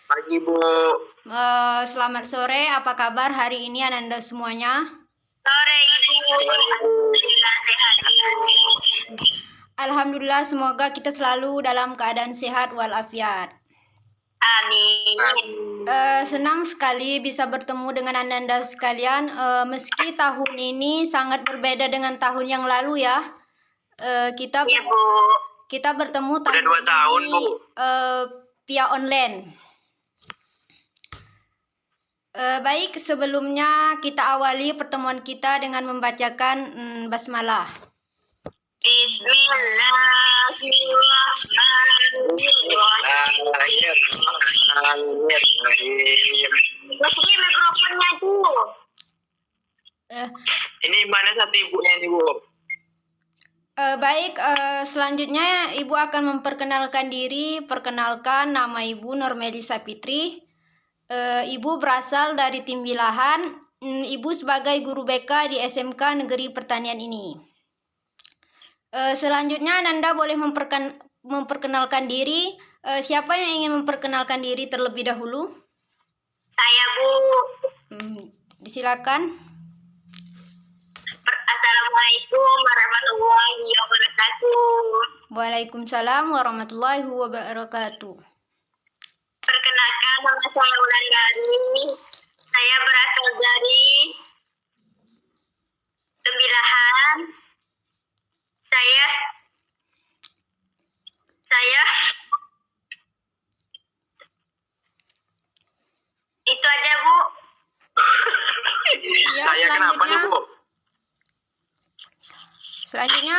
Pagi Bu. Selamat sore, apa kabar hari ini Anda semuanya? Sore Ibu, alhamdulillah sehat. Alhamdulillah, semoga kita selalu dalam keadaan sehat walafiat. Amin. Senang sekali bisa bertemu dengan Anda sekalian. Meski tahun ini sangat berbeda dengan tahun yang lalu ya. Kita Iya Bu. kita bertemu tahun Udah 2 tahun ini Bu. via online. Baik, sebelumnya kita awali pertemuan kita dengan membacakan basmalah. Bismillahirrahmanirrahim. Masukin mikrofonnya tuh. Ini mana satu ibunya ini Bu? Baik, selanjutnya Ibu akan memperkenalkan diri. Perkenalkan, nama Ibu Normelisa Fitri. Ibu berasal dari Timbilahan. Ibu sebagai guru BK di SMK Negeri Pertanian ini. Selanjutnya Nanda boleh memperkenalkan diri. Siapa yang ingin memperkenalkan diri terlebih dahulu? Saya Bu. Silakan. Assalamualaikum warahmatullahi wabarakatuh. Waalaikumsalam warahmatullahi wabarakatuh. Perkenalkan, nama saya Wulandari. Saya berasal dari Tembilahan. Saya itu aja Bu. Ya, Saya kenapa nih Bu? Selanjutnya.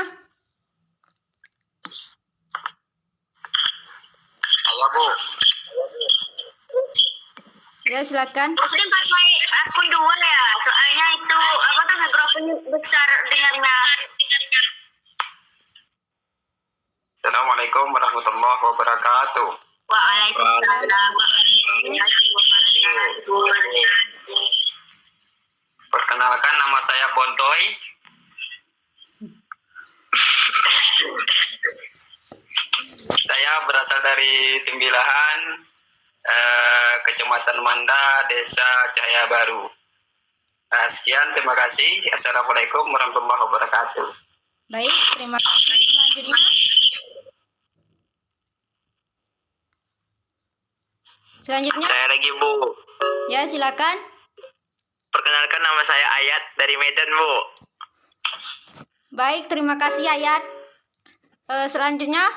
Saya Bu. Ya, silakan. Muslim pakai akun 2 ya. Soalnya itu apa tuh mikrofonnya besar dengarnya. Assalamualaikum warahmatullahi wabarakatuh. Waalaikumsalam warahmatullahi wabarakatuh. Perkenalkan, nama saya Bontoy. Saya berasal dari Timbilahan, Kecamatan Manda, Desa Cahaya Baru. Sekian, terima kasih. Assalamualaikum warahmatullahi wabarakatuh. Baik, terima kasih. Selanjutnya. Saya lagi Bu. Ya, silakan. Perkenalkan, nama saya Ayat dari Medan Bu. Baik, terima kasih Ayat. Selanjutnya.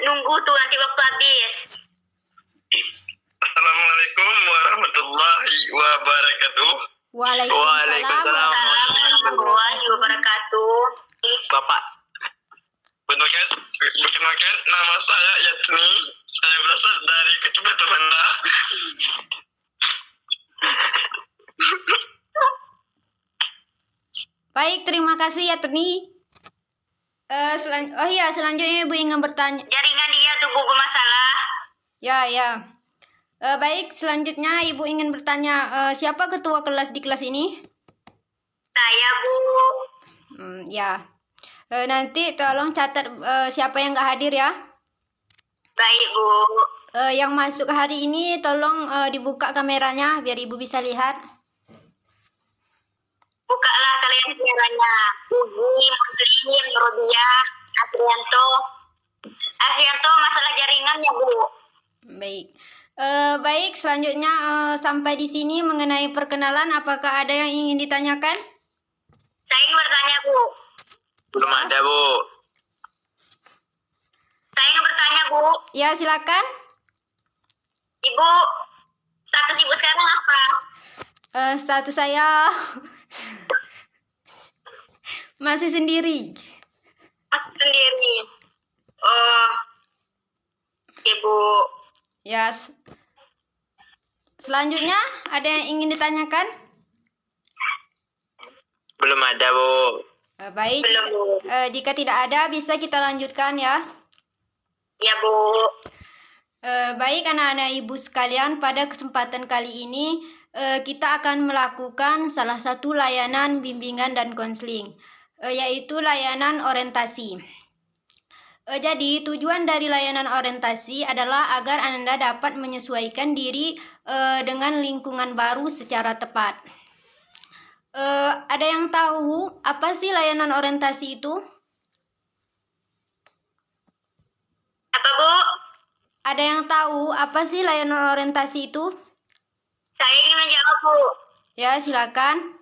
Nunggu tuh nanti waktu habis. Assalamualaikum warahmatullahi wabarakatuh. Waalaikumsalam warahmatullahi wabarakatuh. Bapak. Perkenalkan, nama saya Yatni. Saya berasal dari Kecamatan Manda. Baik, terima kasih Yatni. Selanjutnya Ibu ingin bertanya. Jaringan dia tuh Bu bermasalah. Ya. Baik, selanjutnya Ibu ingin bertanya, siapa ketua kelas di kelas ini? Saya Bu. Ya. Nanti tolong catat siapa yang nggak hadir ya. Baik Bu. Yang masuk hari ini tolong dibuka kameranya biar Ibu bisa lihat. Bukalah kalian kameranya. Ugi, Muslim, Rodia, Asrianto, masalah jaringan ya Bu. Baik. Baik, selanjutnya sampai di sini mengenai perkenalan, apakah ada yang ingin ditanyakan? Saya ingin bertanya Bu. Belum ada Bu. Saya ingin bertanya Bu. Ya, silakan. Ibu, status Ibu sekarang apa? Status saya masih sendiri. Masih sendiri. Oh, Ibu. Ya. Selanjutnya ada yang ingin ditanyakan? Belum ada Bu. Baik. Belum Bu. Jika tidak ada, bisa kita lanjutkan ya. Ya Bu. Baik anak-anak Ibu sekalian, pada kesempatan kali ini kita akan melakukan salah satu layanan bimbingan dan konseling. yaitu layanan orientasi. Jadi tujuan dari layanan orientasi adalah agar Anda dapat menyesuaikan diri dengan lingkungan baru secara tepat. Ada yang tahu apa sih layanan orientasi itu? Apa, Bu? Ada yang tahu apa sih layanan orientasi itu? Saya ingin menjawab, Bu. Ya, silakan.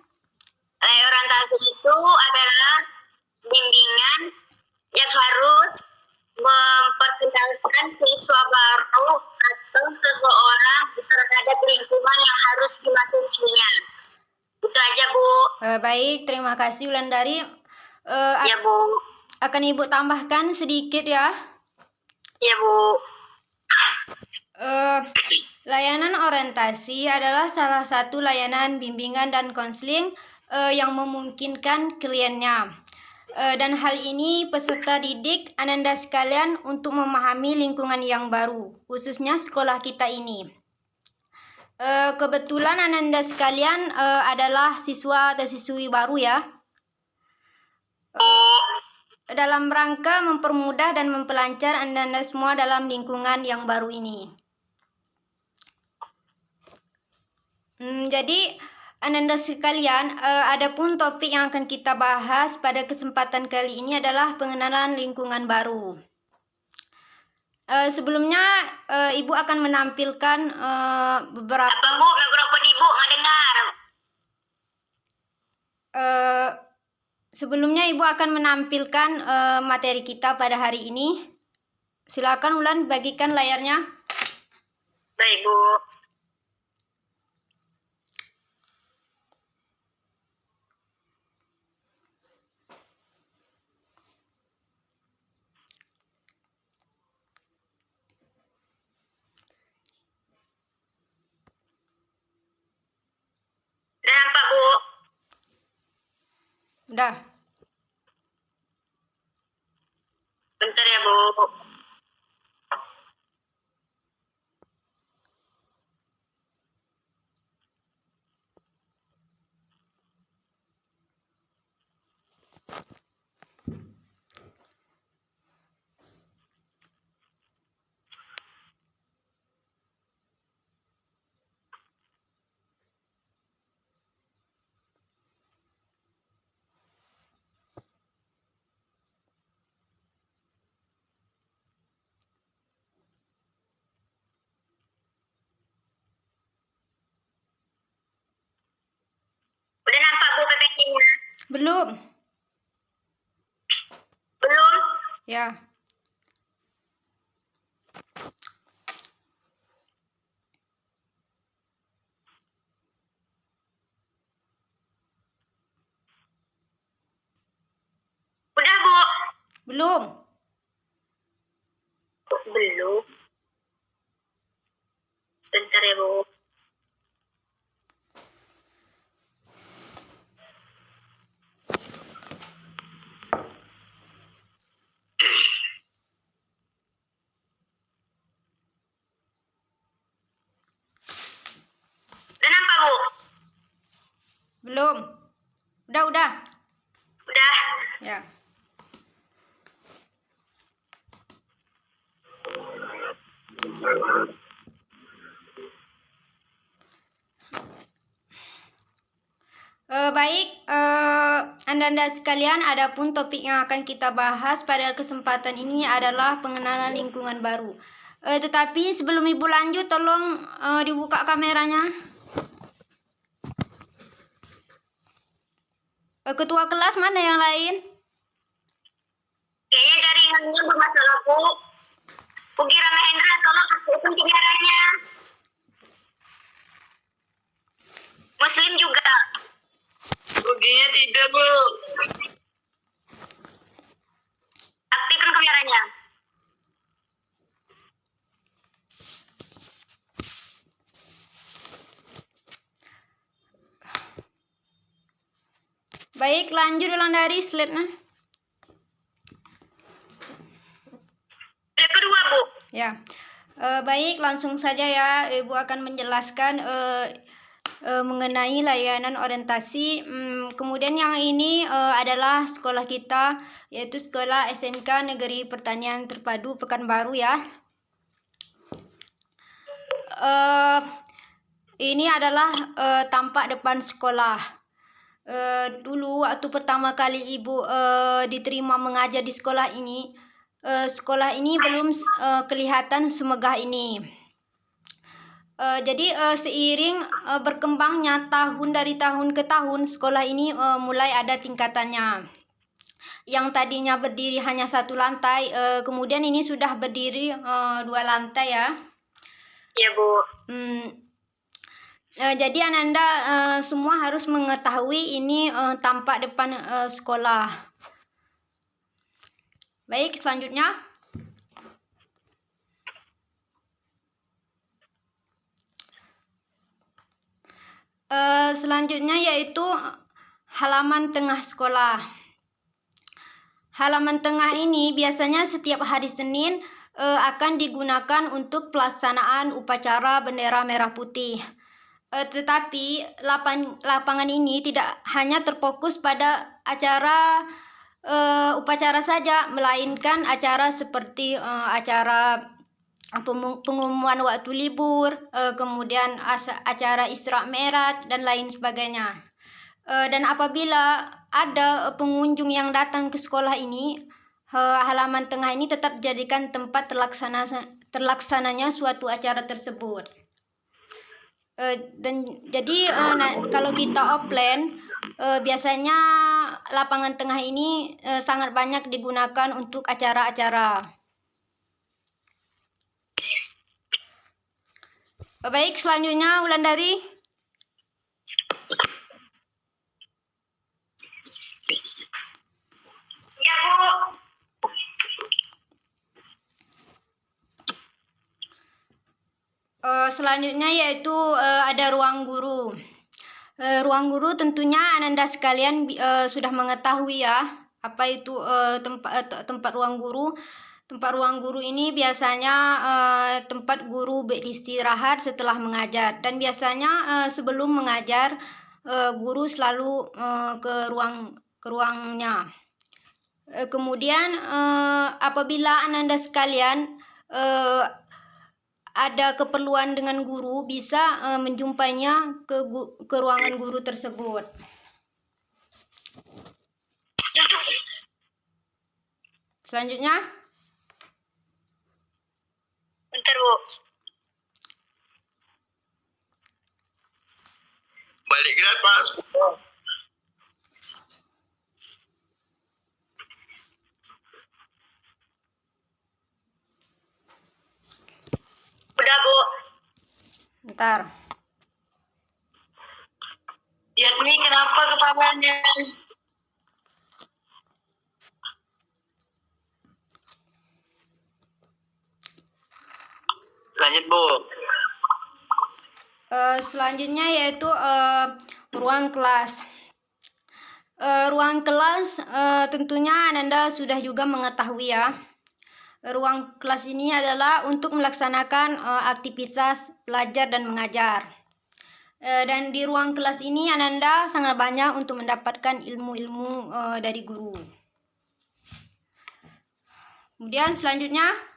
Orientasi itu adalah bimbingan yang harus memperkenalkan siswa baru atau seseorang terhadap lingkungan yang harus dimasukinya. Itu aja, Bu. Baik, terima kasih Wulandari. Ya, Bu. Akan Ibu tambahkan sedikit ya. Ya, Bu. Layanan orientasi adalah salah satu layanan bimbingan dan konseling yang memungkinkan kliennya. Dan hal ini peserta didik Ananda sekalian untuk memahami lingkungan yang baru, khususnya sekolah kita ini. Kebetulan Ananda sekalian adalah siswa atau siswi baru ya. Dalam rangka mempermudah dan memperlancar Anda semua dalam lingkungan yang baru ini. Jadi Anda sekalian, adapun topik yang akan kita bahas pada kesempatan kali ini adalah pengenalan lingkungan baru. Sebelumnya Ibu akan menampilkan beberapa. Apa, Bu? Mikrofon Ibu nggak dengar. Sebelumnya Ibu akan menampilkan materi kita pada hari ini. Silakan Wulan bagikan layarnya. Baik, Bu. Udah nampak, Bu? Udah. Bentar ya, Bu. Udah nampak, Bu, PPT-nya? Belum. Belum? Ya. Udah, Bu? Belum. Kok belum? Sebentar ya, Bu. Udah nampak, Bu? Belum. Udah. Udah. Ya. Baik, Anda sekalian, adapun topik yang akan kita bahas pada kesempatan ini adalah pengenalan lingkungan baru. Tetapi sebelum Ibu lanjut, tolong dibuka kameranya. Ketua kelas mana yang lain? Kayaknya jaringannya bermasalah, Bu. Kukira Mahendra, tolong aktifkan kameranya. Muslim juga. Uginya tidak, Bu. Aktifkan kameranya. Baik, lanjut ulang dari slide-nya. Yang kedua, Bu. Ya. Baik, langsung saja ya. Ibu akan menjelaskan mengenai layanan orientasi. Kemudian yang ini adalah sekolah kita, yaitu Sekolah SMK Negeri Pertanian Terpadu Pekanbaru ya. Ini adalah tampak depan sekolah. Dulu waktu pertama kali Ibu diterima mengajar di sekolah ini belum kelihatan semegah ini. Jadi seiring berkembangnya tahun dari tahun ke tahun, sekolah ini mulai ada tingkatannya. Yang tadinya berdiri hanya 1 lantai, kemudian ini sudah berdiri 2 lantai ya. Iya, Bu. Jadi Ananda semua harus mengetahui ini tampak depan sekolah. Baik, selanjutnya. Selanjutnya yaitu halaman tengah sekolah. Halaman tengah ini biasanya setiap hari Senin akan digunakan untuk pelaksanaan upacara bendera merah putih. Tetapi lapangan ini tidak hanya terfokus pada acara upacara saja, melainkan acara seperti acara pengumuman waktu libur, kemudian acara Isra Mi'raj dan lain sebagainya. Dan apabila ada pengunjung yang datang ke sekolah ini, halaman tengah ini tetap dijadikan tempat terlaksananya suatu acara tersebut. Dan jadi kalau kita offline, biasanya lapangan tengah ini sangat banyak digunakan untuk acara-acara. Baik, selanjutnya Wulandari. Ya, Bu. Selanjutnya yaitu ada ruang guru. Ruang guru tentunya Ananda sekalian sudah mengetahui ya, apa itu tempat ruang guru. Tempat ruang guru ini biasanya tempat guru beristirahat setelah mengajar, dan biasanya sebelum mengajar guru selalu ke ruangnya. Kemudian apabila Ananda sekalian ada keperluan dengan guru, bisa menjumpainya ke ruangan guru tersebut. Selanjutnya. Bentar, Bu. Balik ke atas. Udah, Bu. Bentar. Lihat nih kenapa kepalanya. Lanjut, Bu. Selanjutnya yaitu ruang kelas. Ruang kelas tentunya Ananda sudah juga mengetahui ya. Ruang kelas ini adalah untuk melaksanakan aktivitas belajar dan mengajar. Dan di ruang kelas ini Ananda sangat banyak untuk mendapatkan ilmu-ilmu dari guru. Kemudian selanjutnya.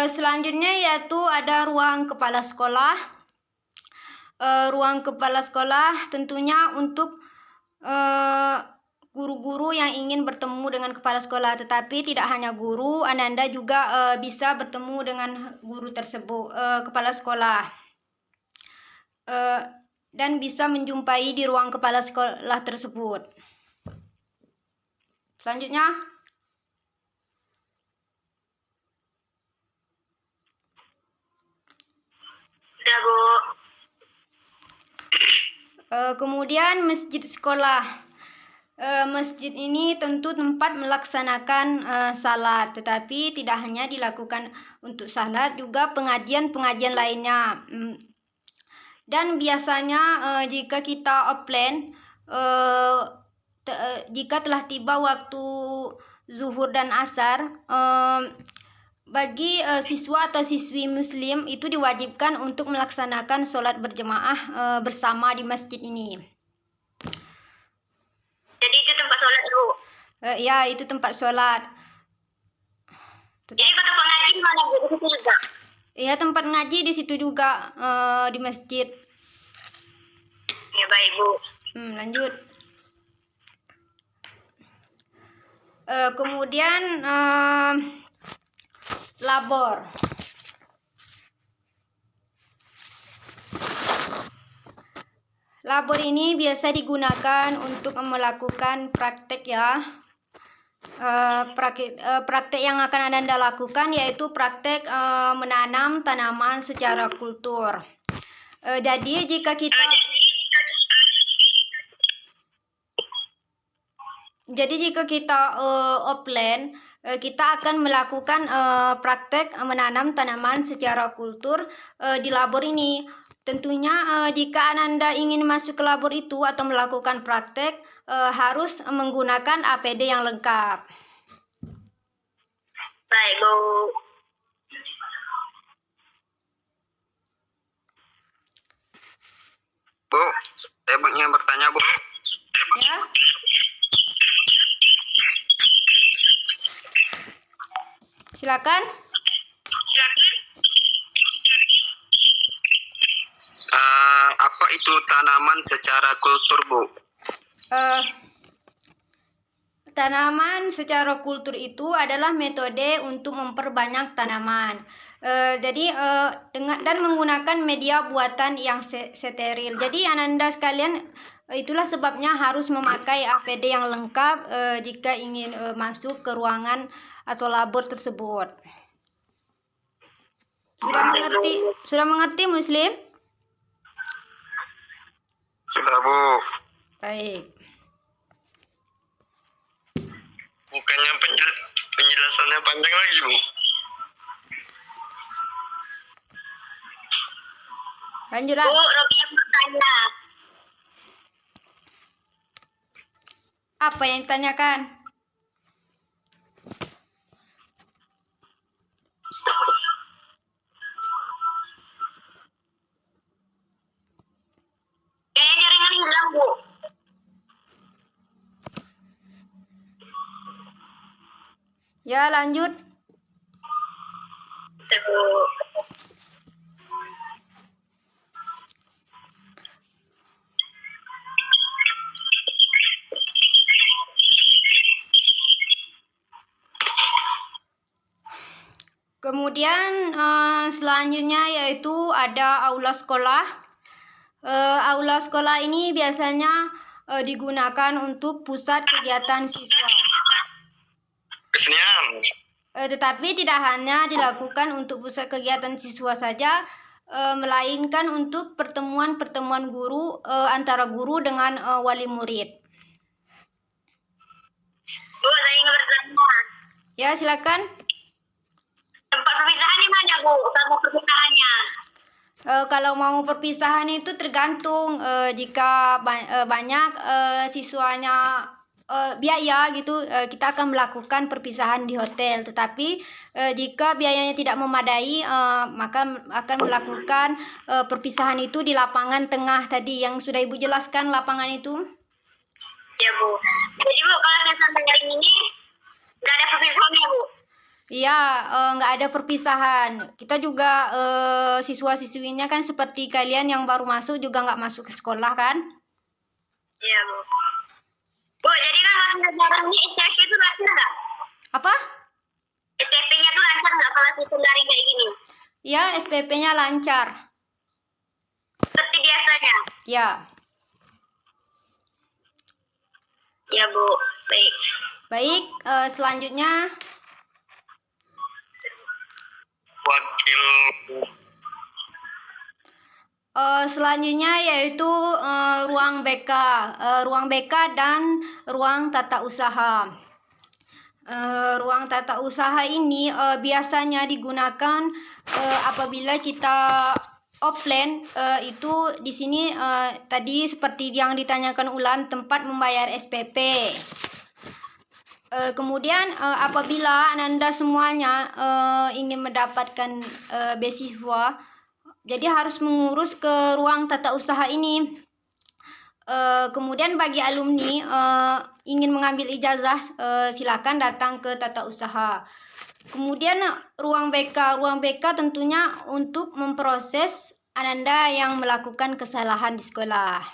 Selanjutnya yaitu ada ruang kepala sekolah. Ruang kepala sekolah tentunya untuk guru-guru yang ingin bertemu dengan kepala sekolah, tetapi tidak hanya guru, Ananda juga bisa bertemu dengan guru tersebut, kepala sekolah, dan bisa menjumpai di ruang kepala sekolah tersebut. Selanjutnya. Udah, Bu. Kemudian masjid sekolah. Masjid ini tentu tempat melaksanakan salat, tetapi tidak hanya dilakukan untuk salat, juga pengajian-pengajian lainnya. Dan biasanya jika kita offline, jika telah tiba waktu zuhur dan asar, bagi siswa atau siswi muslim itu diwajibkan untuk melaksanakan sholat berjemaah bersama di masjid ini. Jadi itu tempat sholat, Bu. Ya, itu tempat sholat. Jadi kata Pak Ngaji di mana, Bu? Di situ juga? Ya, tempat ngaji di situ juga, di masjid. Ya, baik, Bu. Lanjut. Kemudian labor. Labor ini biasa digunakan untuk melakukan praktek ya. Praktek yang akan Anda lakukan yaitu praktek menanam tanaman secara kultur. Jadi jika kita offline, kita akan melakukan praktek menanam tanaman secara kultur di labor ini. Tentunya jika Anda ingin masuk ke labor itu atau melakukan praktek, harus menggunakan APD yang lengkap. Baik, Bu. Bu, saya ingin bertanya, Bu. Ya. Silakan. Apa itu tanaman secara kultur, Bu? Tanaman secara kultur itu adalah metode untuk memperbanyak tanaman. Jadi dan menggunakan media buatan yang steril. Jadi Ananda sekalian, itulah sebabnya harus memakai APD yang lengkap jika ingin masuk ke ruangan atau labor tersebut. Sudah mengerti Muslim? Sudah, Bu. Baik. Bukannya penjelasannya panjang lagi, Bu? Lanjutlah. Bu, Robi yang bertanya. Apa yang ditanyakan? Kayaknya jaringan hilang, Bu. Ya, lanjut. Bu. Kemudian selanjutnya yaitu ada aula sekolah. Aula sekolah ini biasanya digunakan untuk pusat kegiatan siswa. Kesenian. Tetapi tidak hanya dilakukan untuk pusat kegiatan siswa saja, melainkan untuk pertemuan-pertemuan guru antara guru dengan wali murid. Bu, saya ingin bertanya. Ya, silakan. Tempat perpisahan di mana, Bu? Kamu perpisahannya? Kalau mau perpisahan itu tergantung jika banyak siswanya biaya gitu, kita akan melakukan perpisahan di hotel. Tetapi jika biayanya tidak memadai, maka akan melakukan perpisahan itu di lapangan tengah tadi yang sudah Ibu jelaskan lapangan itu. Ya, Bu. Jadi, Bu, kalau saya sampai hari ini nggak ada perpisahannya, Bu? Iya, nggak ada perpisahan. Kita juga siswa-siswinya kan seperti kalian yang baru masuk juga nggak masuk ke sekolah kan? Iya, Bu. Bu, jadi kan kelas sekarang ini SPP itu lancar nggak? Apa? SPP-nya tuh lancar nggak kalau sistem daring kayak gini? Ya, SPP-nya lancar. Seperti biasanya? Ya. Ya, Bu. Baik. Baik, selanjutnya Wakil. selanjutnya yaitu ruang BK, ruang BK dan ruang tata usaha. Ruang tata usaha ini biasanya digunakan apabila kita offline. Itu di sini tadi seperti yang ditanyakan Ulan, tempat membayar SPP. Kemudian apabila Ananda semuanya ingin mendapatkan beasiswa, jadi harus mengurus ke ruang tata usaha ini. Kemudian bagi alumni ingin mengambil ijazah, silakan datang ke tata usaha. Kemudian ruang BK tentunya untuk memproses Ananda yang melakukan kesalahan di sekolah.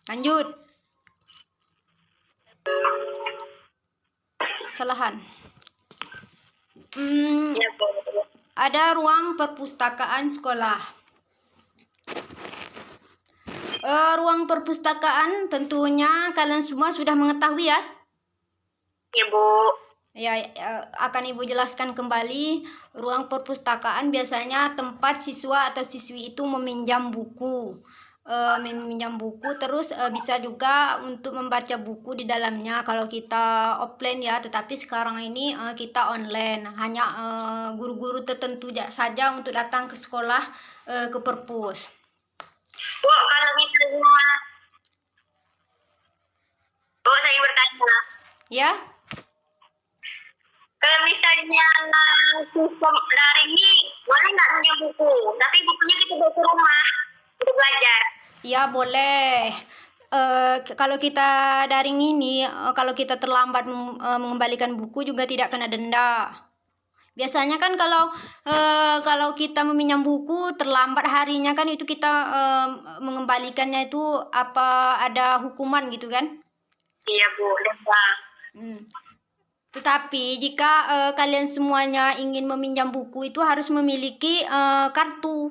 Lanjut. Kesalahan. Ya, Bu. Ada ruang perpustakaan sekolah. Ruang perpustakaan tentunya kalian semua sudah mengetahui ya. Ya, Bu. Ya, akan Ibu jelaskan kembali. Ruang perpustakaan biasanya tempat siswa atau siswi itu meminjam buku. Terus bisa juga untuk membaca buku di dalamnya kalau kita offline ya, tetapi sekarang ini kita online, hanya guru-guru tertentu saja untuk datang ke sekolah, ke perpus. Bu, kalau misalnya Bu, saya bertanya. Ya, Kalau misalnya sistem daring ini boleh nggak minjem buku? Tapi bukunya kita bawa ke rumah untuk belajar. ya boleh. Kalau kita daring ini, kalau kita terlambat mengembalikan buku juga tidak kena denda. Biasanya kan kalau kita meminjam buku terlambat harinya kan itu kita mengembalikannya itu ada hukuman gitu kan? Iya, Bu, denda. Tetapi jika kalian semuanya ingin meminjam buku itu harus memiliki kartu.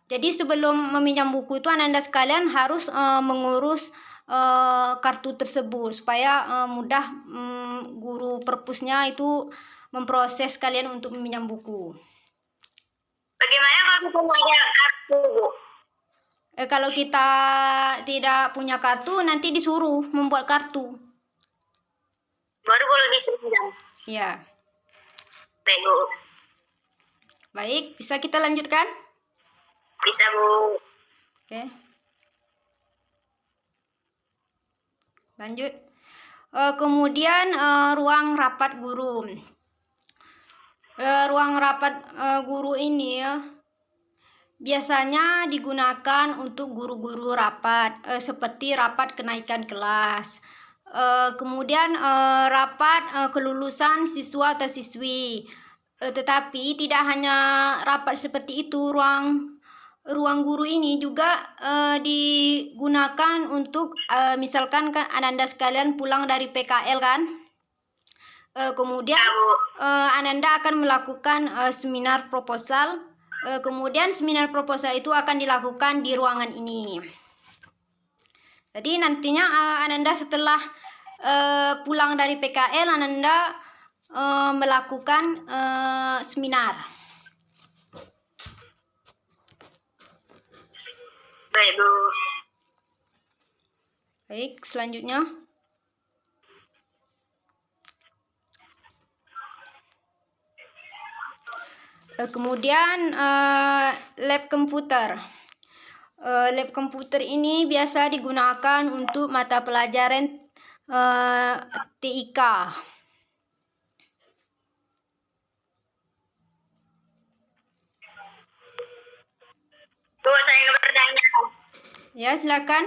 Jadi sebelum meminjam buku itu Ananda sekalian harus mengurus kartu tersebut supaya mudah guru perpusnya itu memproses kalian untuk meminjam buku. Bagaimana kalau kita nggak ada kartu, Bu? Kalau kita tidak punya kartu nanti disuruh membuat kartu. Baru boleh disuruh pinjam. Ya. Baik, Bu. Baik, bisa kita lanjutkan? Bisa, Bu. Oke. Lanjut. Kemudian ruang rapat guru. Ruang rapat guru ini biasanya digunakan untuk guru-guru rapat, seperti rapat kenaikan kelas. Kemudian rapat kelulusan siswa atau siswi. Tetapi tidak hanya rapat seperti itu, ruang guru ini juga digunakan untuk misalkan kan Ananda sekalian pulang dari PKL kan, kemudian Ananda akan melakukan seminar proposal, kemudian seminar proposal itu akan dilakukan di ruangan ini. Jadi nantinya Ananda setelah pulang dari PKL Ananda melakukan seminar. Baik, Bu. Baik, selanjutnya. Kemudian lab komputer. Lab komputer ini biasa digunakan untuk mata pelajaran TIK. Bu, saya ingin bertanya. Ya, silakan.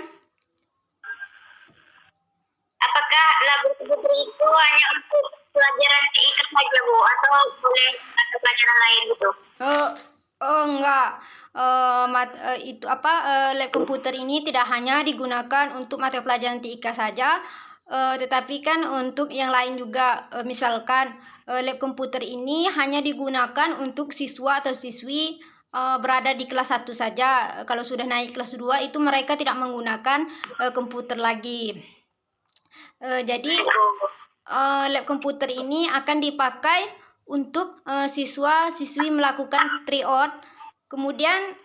Apakah lab komputer itu hanya untuk pelajaran TIK saja, Bu, atau boleh atau pelajaran lain gitu? Enggak. Lab komputer ini tidak hanya digunakan untuk mata pelajaran TIK saja, tetapi kan untuk yang lain juga. Misalkan lab komputer ini hanya digunakan untuk siswa atau siswi berada di kelas 1 saja. Kalau sudah naik kelas 2 itu mereka tidak menggunakan komputer lagi. Jadi lab komputer ini akan dipakai untuk siswa-siswi melakukan tryout. Kemudian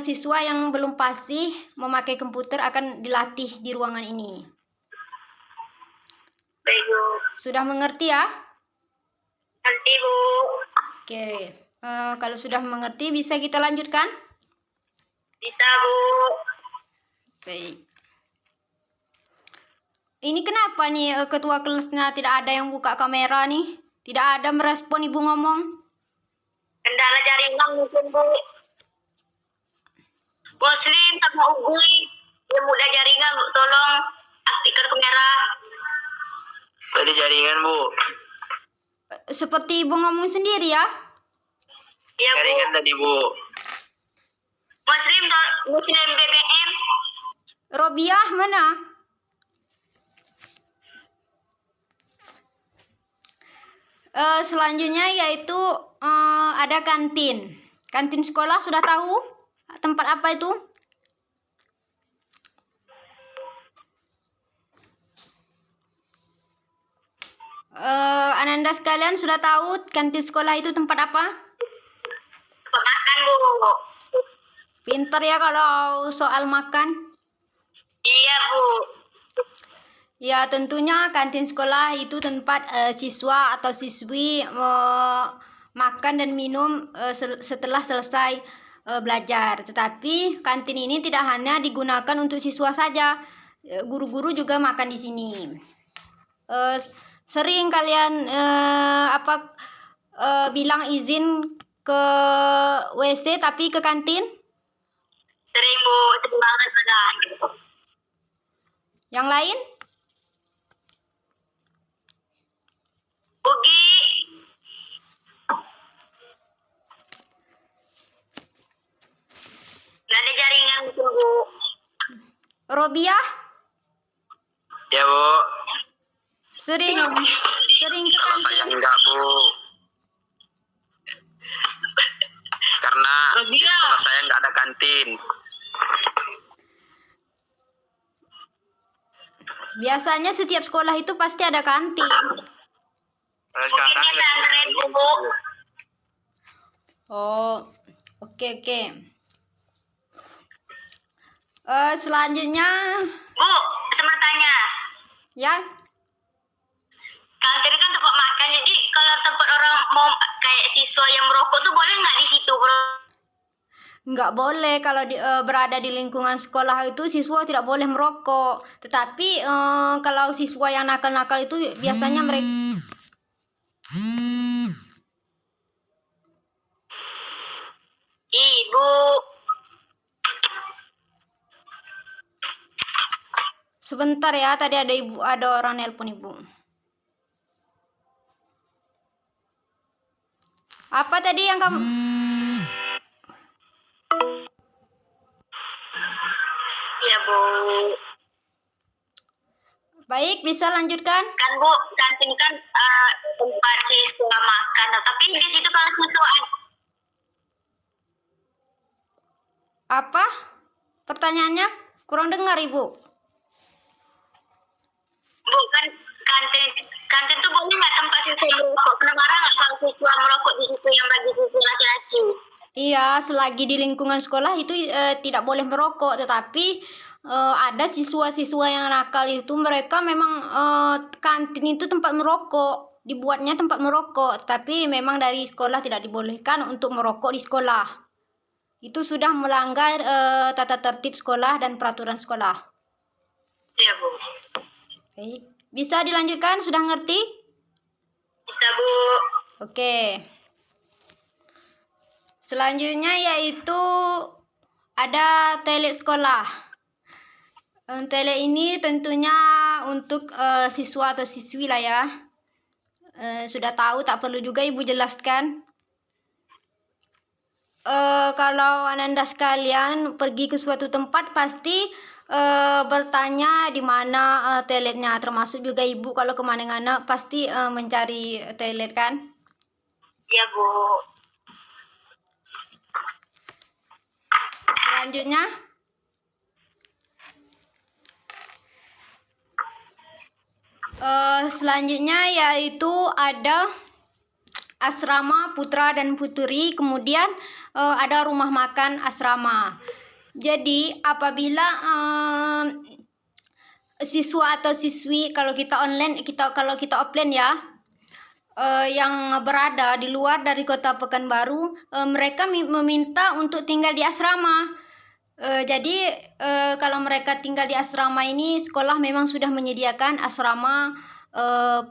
siswa yang belum fasih memakai komputer akan dilatih di ruangan ini. Baik, Bu. Sudah mengerti ya? Nanti, Bu. Oke. Kalau sudah mengerti bisa kita lanjutkan? Bisa, Bu. Baik. Ini kenapa nih ketua kelasnya tidak ada yang buka kamera nih? Tidak ada merespon ibu ngomong. Kendala jaringan mungkin, Bu. Muslim sama Ugi yang mudah jaringan, Bu. Tolong aktifkan kamera. Tadi jaringan, Bu. Seperti ibu ngomong sendiri ya. Ya, Bu. Jaringan tadi, Bu. Muslim BBM. Robiah mana? Selanjutnya yaitu ada kantin. Kantin sekolah sudah tahu tempat apa itu? Ananda sekalian sudah tahu kantin sekolah itu tempat apa? Tempat makan, Bu. Pinter ya kalau soal makan. Iya, Bu. Ya, tentunya kantin sekolah itu tempat siswa atau siswi makan dan minum setelah selesai belajar. Tetapi kantin ini tidak hanya digunakan untuk siswa saja, guru-guru juga makan di sini. Sering kalian bilang izin ke WC tapi ke kantin? Sering, Bu. Sering banget malah. Yang lain? Ugi. Nggak ada jaringan mungkin, Bu. Robiah? Ya, Bu. Sering ke Kalau saya kantin? enggak, Bu. Karena di sekolah saya enggak ada kantin. Biasanya setiap sekolah itu pasti ada kantin. Mungkin dia pesantren, Bu. Oh, oke. Selanjutnya, Bu, saya mau tanya. ya, Kantin kan tempat makan, jadi kalau tempat orang mau kayak siswa yang merokok tuh boleh nggak di situ, Bro? nggak boleh kalau berada di lingkungan sekolah itu siswa tidak boleh merokok. Tetapi kalau siswa yang nakal-nakal itu biasanya mereka Ibu. sebentar ya, tadi ada orang nelpon ibu. Apa tadi yang kamu? Ya, Bu. Baik, bisa lanjutkan? Kan, Bu, kantin kan tempat siswa makan. Tapi di situ kalau siswa Apa? Pertanyaannya? Kurang dengar ibu. Bu, kan kantin tuh boleh nggak tempat siswa merokok? Kena marah nggak kalau siswa merokok di situ yang bagi siswa laki-laki? Iya, selagi di lingkungan sekolah itu tidak boleh merokok, tetapi ada siswa-siswa yang nakal itu mereka memang kantin itu tempat merokok, dibuatnya tempat merokok, tapi memang dari sekolah tidak dibolehkan untuk merokok di sekolah. Itu sudah melanggar tata tertib sekolah dan peraturan sekolah. Iya, Bu. Oke. Bisa dilanjutkan? Sudah ngerti? Bisa, Bu. Oke. Selanjutnya yaitu ada toilet sekolah. Toilet ini tentunya untuk siswa atau siswi lah ya. Sudah tahu, tak perlu juga ibu jelaskan. Kalau Ananda sekalian pergi ke suatu tempat pasti bertanya di mana toiletnya. Termasuk juga ibu kalau kemana-mana pasti mencari toilet kan? Iya, Bu. Selanjutnya, yaitu ada asrama putra dan putri, kemudian ada rumah makan asrama. Jadi apabila siswa atau siswi, kalau kita offline ya, yang berada di luar dari kota Pekanbaru, mereka meminta untuk tinggal di asrama. Jadi kalau mereka tinggal di asrama ini, sekolah memang sudah menyediakan asrama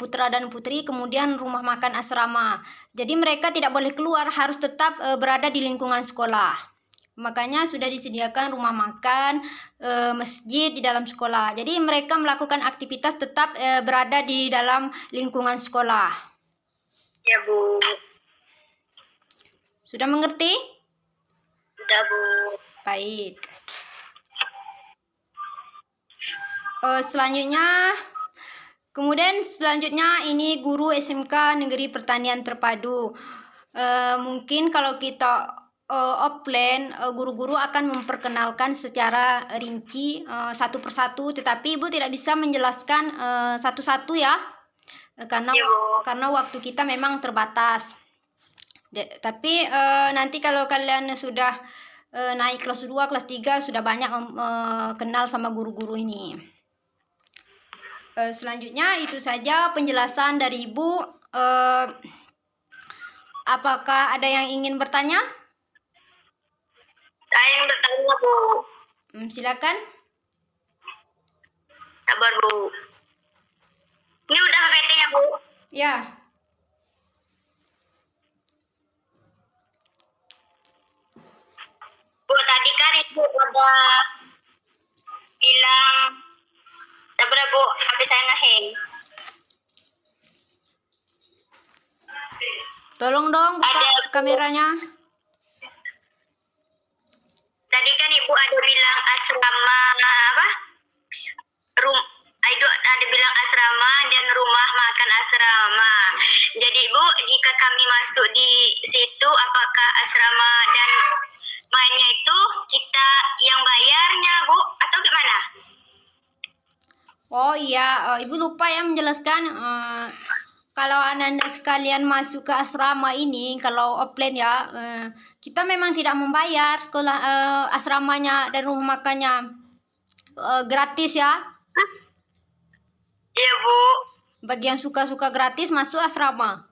putra dan putri, kemudian rumah makan asrama. Jadi mereka tidak boleh keluar, harus tetap berada di lingkungan sekolah. Makanya sudah disediakan rumah makan, masjid di dalam sekolah. Jadi mereka melakukan aktivitas tetap berada di dalam lingkungan sekolah. Ya, Bu. Sudah mengerti? Sudah, Bu. Baik. Selanjutnya ini guru SMK Negeri Pertanian Terpadu. Mungkin kalau kita offline, guru-guru akan memperkenalkan secara rinci satu persatu, tetapi Ibu tidak bisa menjelaskan satu-satu ya, karena waktu kita memang terbatas. Tapi nanti kalau kalian sudah naik kelas 2, kelas 3 sudah banyak kenal sama guru-guru ini. Selanjutnya itu saja penjelasan dari Ibu. Apakah ada yang ingin bertanya? Saya yang bertanya, Bu. Silakan. Sabar, Bu. Ini udah PPT-nya, Bu. Ya. Bu, tadi kan Ibu udah bilang, sabar, Bu, habis saya ngeheng. Tolong dong buka kameranya. Tadi kan Ibu ada bilang asrama apa? Ada bilang asrama dan rumah makan asrama. Jadi Bu, jika kami masuk di situ, apakah asrama dan mainnya itu kita yang bayarnya, Bu, atau gimana? Oh iya, Ibu lupa ya menjelaskan. Kalau Anda sekalian masuk ke asrama ini, kalau offline ya, kita memang tidak membayar sekolah asramanya dan rumah makannya, gratis ya. Iya, Bu. Bagi yang suka-suka gratis masuk asrama.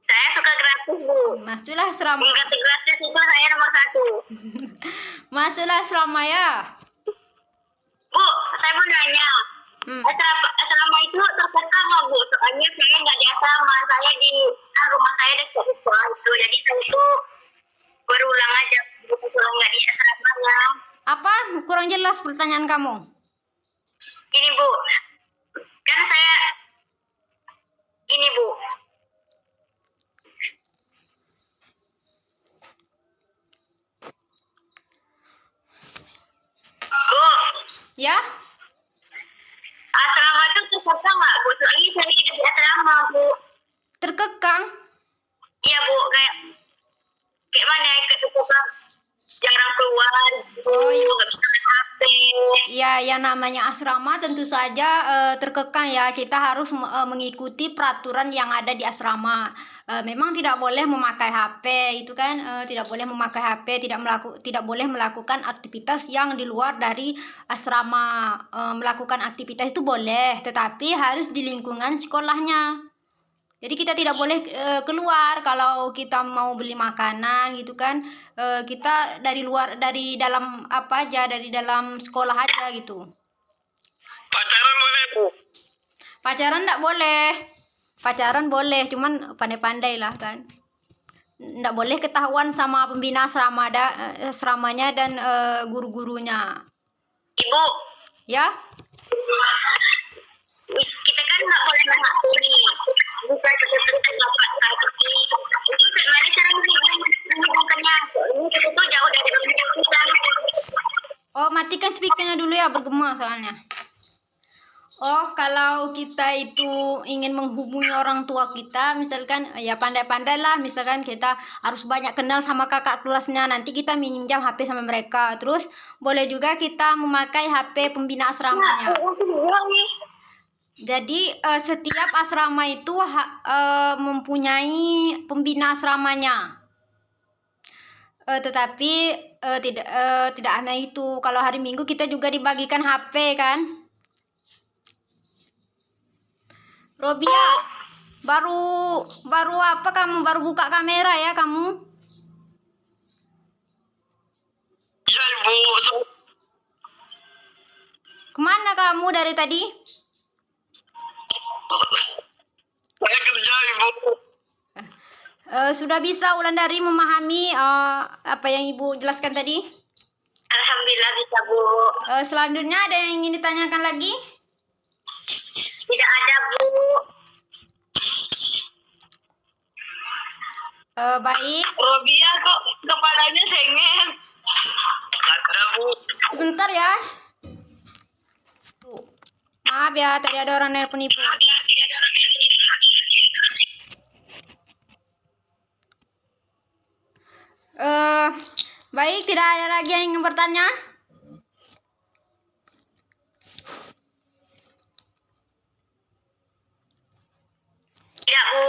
Saya suka gratis, Bu. Masuklah asrama. Gratis itu saya nomor 1. Masuklah asrama ya. Bu, saya mau nanya. Asrama itu terkekang nggak, Bu? Soalnya saya nggak di asrama, saya di rumah saya dekat itu. Jadi saya itu berulang aja, kalau nggak di asramanya. Apa? Kurang jelas pertanyaan kamu. Ini, Bu, kan saya ini, Bu. Bu. Ya? Asrama itu terkekang nggak, Bu? Soalnya saya tidak di asrama, Bu. Terkekang? Iya, Bu, kayak mana ya, terkekang jarang keluar, nggak bisa main HP. Ya, yang namanya asrama tentu saja terkekang ya. Kita harus mengikuti peraturan yang ada di asrama. Memang tidak boleh memakai HP, itu kan tidak boleh memakai HP, tidak boleh melakukan aktivitas yang di luar dari asrama. Melakukan aktivitas itu boleh, tetapi harus di lingkungan sekolahnya. Jadi kita tidak boleh keluar kalau kita mau beli makanan gitu kan. Kita dari dalam apa aja, dari dalam sekolah aja gitu. Pacaran boleh, Bu? Pacaran enggak boleh. Pacaran boleh, cuman pandai-pandai lah kan. Enggak boleh ketahuan sama pembina asramanya dan guru-gurunya. Ibu. Ya? Kita kan nggak boleh main HP nih. Bukan kita dapat sakit. Itu gimana cara menghubungkannya? Soalnya kita tuh jauh dari universitas. Oh, matikan speakernya dulu ya, bergema soalnya. Oh, kalau kita itu ingin menghubungi orang tua kita, misalkan ya pandai-pandai lah, misalkan kita harus banyak kenal sama kakak kelasnya, nanti kita minjam HP sama mereka. Terus boleh juga kita memakai HP pembina asramanya. Jadi setiap asrama itu mempunyai pembina asramanya. Tetapi tidak aneh itu. Kalau hari Minggu kita juga dibagikan HP kan. Robia, baru apa kamu? Baru buka kamera ya kamu? Iya, kerja Ibu. Kemana kamu dari tadi? Saya kerja Ibu. Sudah bisa Wulandari memahami apa yang Ibu jelaskan tadi? Alhamdulillah bisa, Bu. Selanjutnya ada yang ingin ditanyakan lagi? Tidak ada, Bu. Baik. Robia kok kepalanya sengit. Ada Bu. Sebentar ya. Maaf ya, tadi ada orang nelpon Ibu. Baik, tidak ada lagi yang ingin bertanya? Tidak, Bu.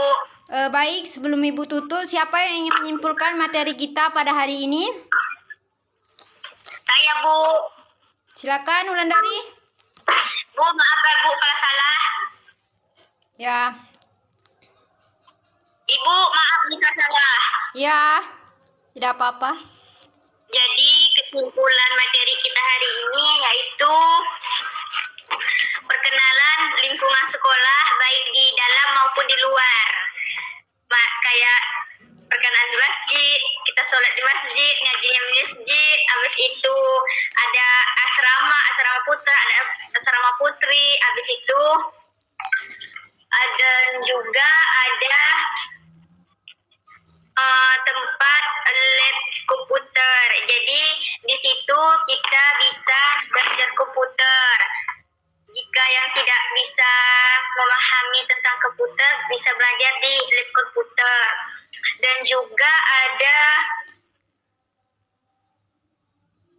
Baik, sebelum Ibu tutup, siapa yang ingin menyimpulkan materi kita pada hari ini? Saya, Bu. Silakan Wulandari. Bu, maaf ya, Bu, kalau salah. Ya. Ibu, maaf jika salah. Ya. Tidak apa-apa. Jadi, kesimpulan materi kita hari ini yaitu perkenalan lingkungan sekolah baik di dalam maupun di luar. Kayak perkenalan di masjid, kita sholat di masjid, ngajinya di masjid, habis itu ada asrama putra, ada asrama putri, habis itu ada juga ada tempat lab komputer. Jadi di situ kita bisa belajar komputer. Jika yang tidak bisa memahami tentang komputer bisa belajar di lab komputer. Dan juga ada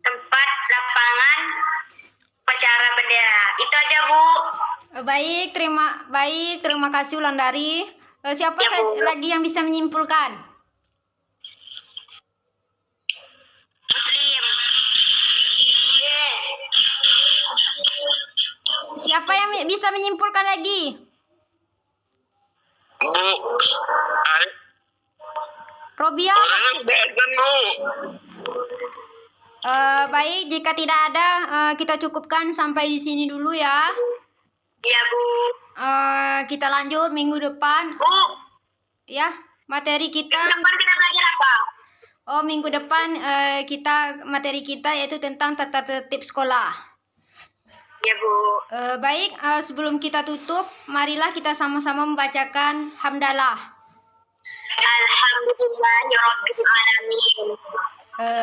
tempat lapangan upacara bendera. Itu aja, Bu. Baik, terima kasih Wulandari. Siapa Ya, Bu. lagi yang bisa menyimpulkan? Muslim. Siapa yang bisa menyimpulkan lagi? Bu. Robia? Orangnya bedan Bu. Baik, jika tidak ada, kita cukupkan sampai di sini dulu ya. Iya, Bu. Kita lanjut minggu depan. Bu, Ya, materi kita. depan kita belajar apa? Minggu depan materi kita yaitu tentang tata tertib sekolah. Ya, Bu. Baik, sebelum kita tutup, marilah kita sama-sama membacakan hamdalah. Alhamdulillahirabbil alamin.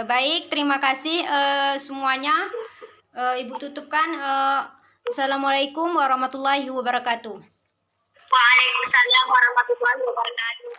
Baik, terima kasih semuanya. Ibu tutupkan. Assalamualaikum warahmatullahi wabarakatuh. Waalaikumsalam warahmatullahi wabarakatuh.